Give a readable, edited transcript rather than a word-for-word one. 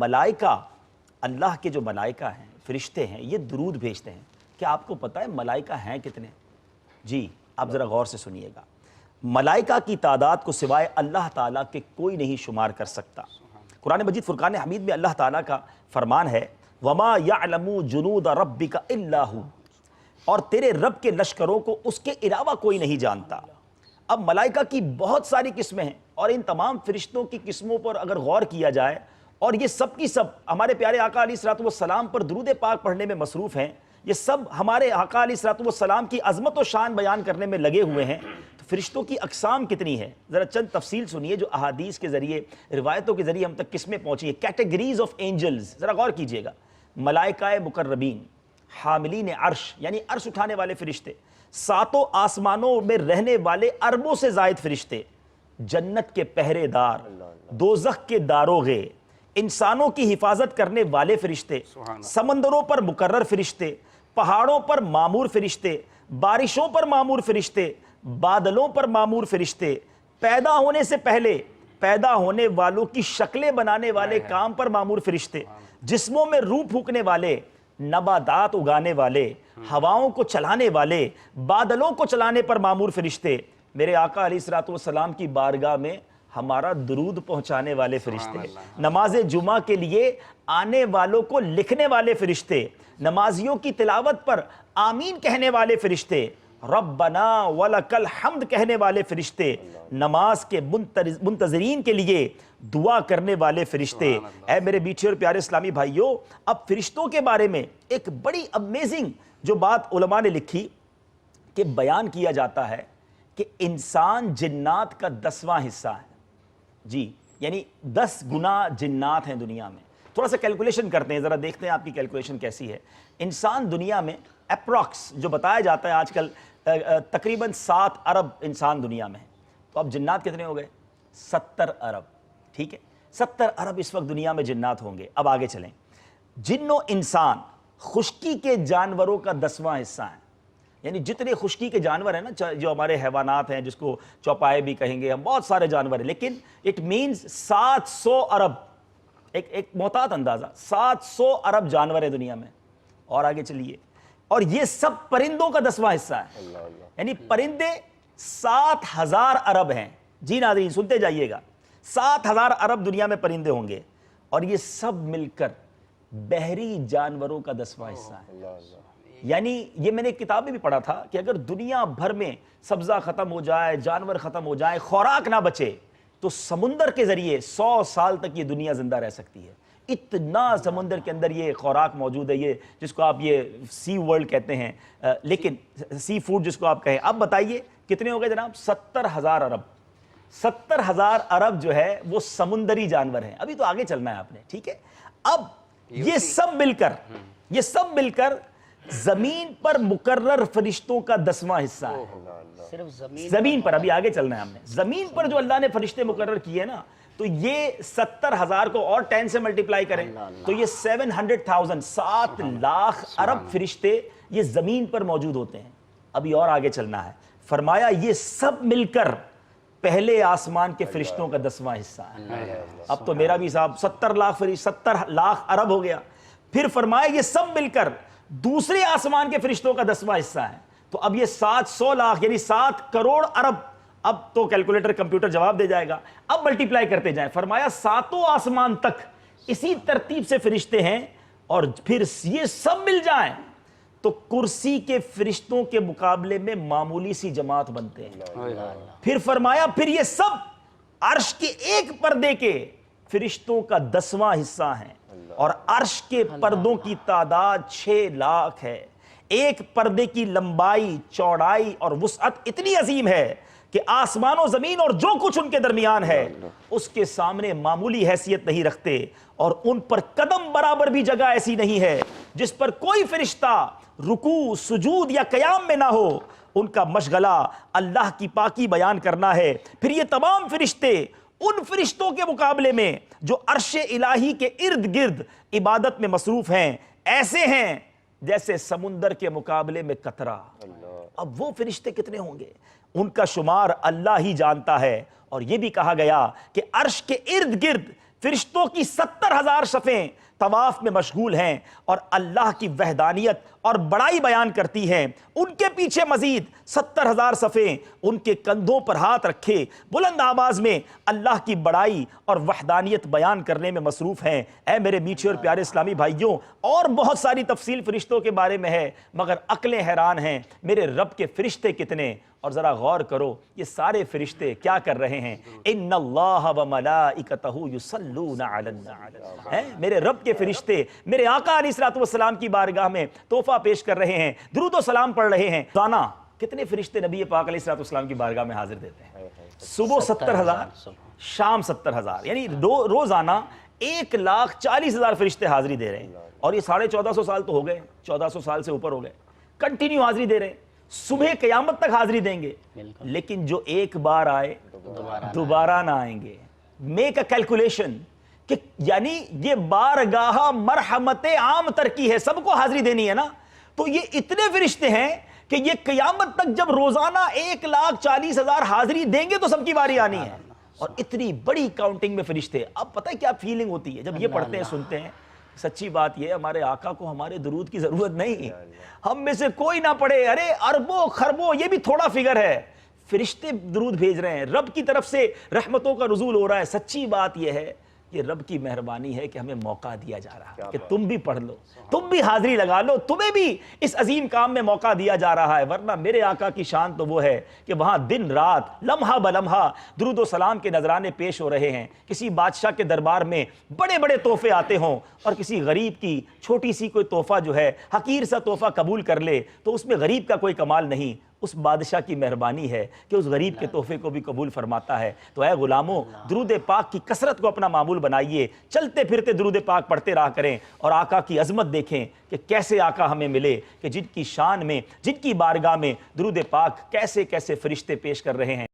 ملائکہ، اللہ کے جو ملائکہ ہیں، فرشتے ہیں، یہ درود بھیجتے ہیں۔ کیا آپ کو پتہ ہے ملائکہ ہیں کتنے؟ جی آپ ذرا غور سے سنیے گا۔ ملائکہ کی تعداد کو سوائے اللہ تعالیٰ کے کوئی نہیں شمار کر سکتا۔ قرآن مجید فرقان حمید میں اللہ تعالیٰ کا فرمان ہے وَمَا يَعْلَمُ جُنُودَ رَبِّكَ إِلَّا هُ، اور تیرے رب کے لشکروں کو اس کے علاوہ کوئی نہیں جانتا۔ اب ملائکہ کی بہت ساری قسمیں ہیں، اور ان تمام فرشتوں کی قسموں پر اگر غور کیا جائے، اور یہ سب کی سب ہمارے پیارے آقا علیہ الصلوۃ والسلام پر درود پاک پڑھنے میں مصروف ہیں، یہ سب ہمارے آقا علیہ الصلوۃ والسلام کی عظمت و شان بیان کرنے میں لگے ہوئے ہیں، تو فرشتوں کی اقسام کتنی ہے؟ ذرا چند تفصیل سنیے جو احادیث کے ذریعے، روایتوں کے ذریعے ہم تک قسمیں پہنچی ہیں۔ کیٹیگریز آف اینجلز، ذرا غور کیجئے گا۔ ملائکہ مقربین، حاملین عرش یعنی عرش اٹھانے والے فرشتے، ساتوں آسمانوں میں رہنے والے اربوں سے زائد فرشتے، جنت کے پہرے دار، دوزخ کے داروغے، انسانوں کی حفاظت کرنے والے فرشتے، سمندروں پر مقرر فرشتے، پہاڑوں پر معمور فرشتے، بارشوں پر معمور فرشتے، بادلوں پر معمور فرشتے، پیدا ہونے سے پہلے پیدا ہونے والوں کی شکلیں بنانے والے کام پر معمور فرشتے، جسموں میں روح پھونکنے والے، نباتات اگانے والے، ہواؤں کو چلانے والے، بادلوں کو چلانے پر معمور فرشتے، میرے آقا علیہ الصلوۃ والسلام کی بارگاہ میں ہمارا درود پہنچانے والے فرشتے، نماز جمعہ کے لیے آنے والوں کو لکھنے والے فرشتے، نمازیوں کی تلاوت پر آمین کہنے والے فرشتے، ربنا ولک الحمد کہنے والے فرشتے، نماز کے منتظرین کے لیے دعا کرنے والے فرشتے۔ اے میرے میٹھے اور پیارے اسلامی بھائیوں، اب فرشتوں کے بارے میں ایک بڑی امیزنگ جو بات علماء نے لکھی کہ بیان کیا جاتا ہے کہ انسان جنات کا 10واں حصہ ہے۔ جی یعنی 10 گنا جنات ہیں دنیا میں۔ تھوڑا سا کیلکولیشن کرتے ہیں، ذرا دیکھتے ہیں آپ کی کیلکولیشن کیسی ہے۔ انسان دنیا میں اپروکس جو بتایا جاتا ہے آج کل تقریباً 7 ارب انسان دنیا میں ہے، تو اب جنات کتنے ہو گئے؟ 70 ارب، ٹھیک ہے؟ 70 ارب اس وقت دنیا میں جنات ہوں گے۔ اب آگے چلیں، جن و انسان خشکی کے جانوروں کا 10واں حصہ ہیں، یعنی جتنے خشکی کے جانور ہیں نا، جو ہمارے حیوانات ہیں، جس کو چوپائے بھی کہیں گے ہم، بہت سارے جانور ہیں، لیکن اٹ مینز 700 ارب، ایک محتاط اندازہ، 700 ارب جانور ہیں دنیا میں۔ اور آگے چلیے، اور یہ سب پرندوں کا 10واں حصہ ہے، یعنی پرندے 7000 ارب ہیں۔ جی ناظرین سنتے جائیے گا، 7000 ارب دنیا میں پرندے ہوں گے، اور یہ سب مل کر بحری جانوروں کا 10واں حصہ ہے۔ یعنی یہ میں نے ایک کتاب میں بھی پڑھا تھا کہ اگر دنیا بھر میں سبزہ ختم ہو جائے، جانور ختم ہو جائے، خوراک نہ بچے، تو سمندر کے ذریعے 100 سال تک یہ دنیا زندہ رہ سکتی ہے۔ اتنا سمندر کے اندر یہ خوراک موجود ہے، یہ جس کو آپ یہ سی ورلڈ کہتے ہیں، لیکن سی فوڈ جس کو آپ کہیں۔ اب بتائیے کتنے ہو گئے جناب؟ 70,000 ارب۔ 70,000 ارب جو ہے وہ سمندری جانور ہیں۔ ابھی تو آگے چلنا ہے آپ نے، ٹھیک ہے؟ اب یہ سب مل کر زمین پر مقرر فرشتوں کا 10واں حصہ ہے۔ صرف زمین پر، ابھی آگے چلنا ہے ہم نے، زمین پر جو اللہ نے فرشتے مقرر کیے نا، تو یہ 70,000 کو اور 10 سے ملٹیپلائی کریں تو یہ 700,000، 7 لاکھ ارب فرشتے یہ زمین پر موجود ہوتے ہیں۔ ابھی اور آگے چلنا ہے، فرمایا یہ سب مل کر پہلے آسمان کے فرشتوں کا 10واں حصہ ہے۔ اب تو میرا بھی حساب 70 لاکھ ارب ہو گیا۔ پھر فرمایا یہ سب مل کر دوسرے آسمان کے فرشتوں کا 10واں حصہ ہے، تو اب یہ 700 لاکھ یعنی 7 کروڑ ارب۔ اب تو کیلکولیٹر کمپیوٹر جواب دے جائے گا، اب ملٹیپلائی کرتے جائیں۔ فرمایا 7 آسمان تک اسی ترتیب سے فرشتے ہیں، اور پھر یہ سب مل جائیں تو کرسی کے فرشتوں کے مقابلے میں معمولی سی جماعت بنتے ہیں۔ پھر فرمایا پھر یہ سب عرش کے ایک پردے کے فرشتوں کا 10واں حصہ ہیں، اور عرش کے پردوں کی تعداد 6 لاکھ ہے۔ ایک پردے کی لمبائی، چوڑائی اور وسعت اتنی عظیم ہے کہ آسمان و زمین اور جو کچھ ان کے درمیان ہے اس کے سامنے معمولی حیثیت نہیں رکھتے، اور ان پر قدم برابر بھی جگہ ایسی نہیں ہے جس پر کوئی فرشتہ رکوع، سجود یا قیام میں نہ ہو۔ ان کا مشغلہ اللہ کی پاکی بیان کرنا ہے۔ پھر یہ تمام فرشتے ان فرشتوں کے مقابلے میں جو عرش الہی کے ارد گرد عبادت میں مصروف ہیں، ایسے ہیں جیسے سمندر کے مقابلے میں قطرہ۔ اب وہ فرشتے کتنے ہوں گے؟ ان کا شمار اللہ ہی جانتا ہے، اور یہ بھی کہا گیا کہ عرش کے ارد گرد فرشتوں کی 70,000 صفیں طواف میں مشغول ہیں اور اللہ کی وحدانیت اور بڑائی بیان کرتی ہیں. ان کے پیچھے مزید 70,000 صفیں ان کے کندھوں پر ہاتھ رکھے بلند آواز میں اللہ کی بڑائی اور وحدانیت بیان کرنے میں مصروف ہیں. اے میرے میٹھے اور پیارے اسلامی بھائیوں، اور بہت ساری تفصیل فرشتوں کے بارے میں ہے، مگر عقلیں حیران ہیں میرے رب کے فرشتے کتنے. اور ذرا غور کرو، یہ سارے فرشتے کیا کر رہے ہیں؟ ان اللہ و ملائکتہ یصلون علی النبی. میرے رب کے فرشتے میرے آقا علیہ الصلوۃ والسلام کی بارگاہ میں تحفہ پیش کر رہے ہیں، درود و سلام پڑھ رہے ہیں. روزانہ کتنے فرشتے نبی پاک علیہ الصلوۃ والسلام کی بارگاہ میں حاضر دیتے ہیں؟ صبح 70,000، شام 70,000، یعنی روزانہ 1,40,000 فرشتے حاضری دے رہے ہیں. اور یہ 1450 سال تو ہو گئے، 1400 سال سے اوپر ہو گئے، کنٹینیو حاضری دے رہے ہیں. صبح قیامت تک حاضری دیں گے، لیکن جو ایک بار آئے دوبارہ نہ آئیں گے. میک اے کیلکولیشن کہ یعنی یہ بارگاہ مرحمت عام تر کی ہے، سب کو حاضری دینی ہے نا. تو یہ اتنے فرشتے ہیں کہ یہ قیامت تک جب روزانہ 1,40,000 حاضری دیں گے تو سب کی باری آنی ہے. اور اتنی بڑی کاؤنٹنگ میں فرشتے. اب پتہ ہے کیا فیلنگ ہوتی ہے جب یہ پڑھتے ہیں سنتے ہیں؟ سچی بات یہ ہے، ہمارے آقا کو ہمارے درود کی ضرورت نہیں، ہم میں سے کوئی نہ پڑھے. ارے اربوں خربوں، یہ بھی تھوڑا فگر ہے. فرشتے درود بھیج رہے ہیں، رب کی طرف سے رحمتوں کا نزول ہو رہا ہے. سچی بات یہ ہے، یہ رب کی مہربانی ہے کہ ہمیں موقع دیا جا رہا ہے کہ تم بھی پڑھ لو، تم بھی حاضری لگا لو، تمہیں بھی اس عظیم کام میں موقع دیا جا رہا ہے. ورنہ میرے آقا کی شان تو وہ ہے کہ وہاں دن رات لمحہ بلمحہ درود و سلام کے نذرانے پیش ہو رہے ہیں. کسی بادشاہ کے دربار میں بڑے بڑے تحفے آتے ہوں اور کسی غریب کی چھوٹی سی کوئی تحفہ جو ہے، حقیر سا تحفہ قبول کر لے تو اس میں غریب کا کوئی کمال نہیں، اس بادشاہ کی مہربانی ہے کہ اس غریب کے تحفے کو بھی قبول فرماتا ہے. تو اے غلاموں، درود پاک کی کثرت کو اپنا معمول بنائیے، چلتے پھرتے درود پاک پڑھتے رہا کریں اور آقا کی عظمت دیکھیں کہ کیسے آقا ہمیں ملے، کہ جن کی شان میں، جن کی بارگاہ میں درود پاک کیسے کیسے فرشتے پیش کر رہے ہیں.